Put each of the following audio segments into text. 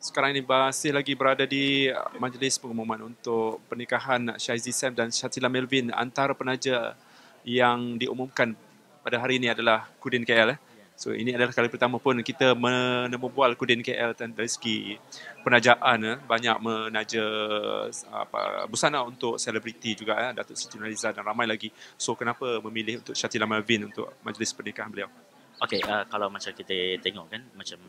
sekarang ini masih lagi berada di majlis pengumuman untuk pernikahan Shaizi Sam dan Shatila Melvin. Antara penaja yang diumumkan pada hari ini adalah Kudin KL. So ini adalah kali pertama pun kita menemubual Kudin KL dan dari segi penajaan. Banyak menaja busana untuk selebriti juga, Datuk Siti Nurhaliza dan ramai lagi. So kenapa memilih untuk Shatila Melvin untuk majlis pernikahan beliau? Okey, kalau macam kita tengok kan macam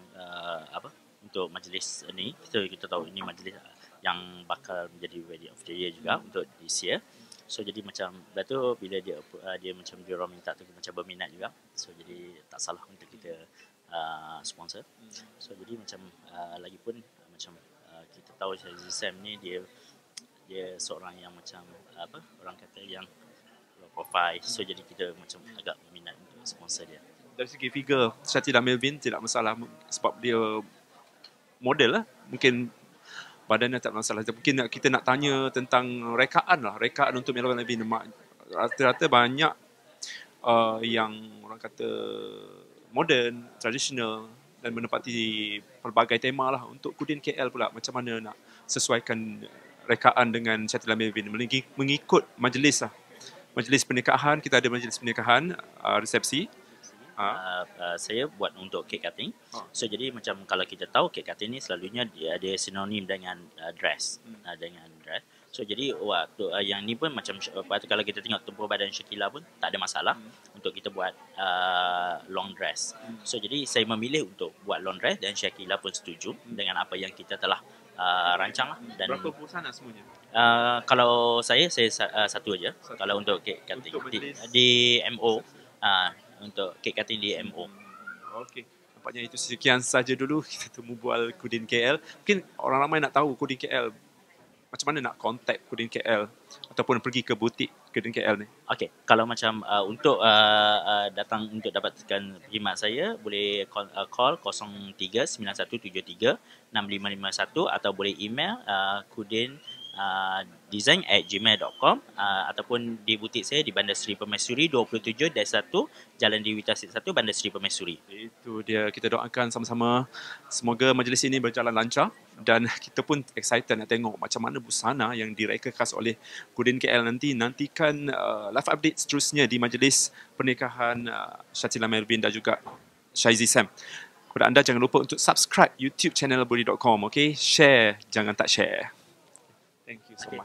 untuk majlis ni kita tahu ini majlis yang bakal menjadi wedding of the year juga untuk this year. So jadi macam tu bila dia macam dia orang minta tu macam berminat juga. So jadi tak salah untuk kita sponsor. So jadi macam lagipun macam kita tahu Shazzy Sam ni dia seorang yang macam orang kata yang low profile. So jadi kita macam agak berminat untuk sponsor dia. Dari segi figure Shatila Melvin tidak masalah sebab dia model lah. Mungkin badannya tak masalah. Mungkin kita nak tanya tentang rekaan untuk Shatila Melvin. Rata-rata banyak yang orang kata modern, tradisional dan menepati pelbagai tema lah. Untuk Kudin KL pula macam mana nak sesuaikan rekaan dengan Shatila Melvin mengikut majlis lah. Majlis pernikahan, kita ada majlis pernikahan, resepsi. Saya buat untuk cake cutting. So jadi macam kalau kita tahu cake cutting ni selalunya dia ada sinonim dengan dress, dengan dress. So jadi waktu yang ni pun macam kalau kita tengok tubuh badan Shakila pun tak ada masalah untuk kita buat long dress. So jadi saya memilih untuk buat long dress dan Shakila pun setuju dengan apa yang kita telah rancang lah. Dan berapa busana semuanya? Kalau saya satu aja. Kalau untuk cake cutting di MO. Untuk cake cutting di MO. Okey. Nampaknya itu sekian saja dulu kita temu bual Kudin KL. Mungkin orang ramai nak tahu Kudin KL. Macam mana nak contact Kudin KL ataupun pergi ke butik Kudin KL ni? Okey, kalau macam untuk datang untuk dapatkan khidmat saya boleh call 0391736551 atau boleh email kudin design@gmail.com ataupun di butik saya di Bandar Seri Permaisuri 27-1 Jalan Dewi Tasik 1 Bandar Seri Permaisuri. Itu dia, kita doakan sama-sama semoga majlis ini berjalan lancar dan kita pun excited nak tengok macam mana busana yang direka khas oleh Kudin KL nanti. Nantikan live update seterusnya di majlis pernikahan Shatila Melvin dan juga Shaizi Sam. Kepada anda jangan lupa untuk subscribe YouTube channel Budi.com, okay? Share, jangan tak share. Thank you so much.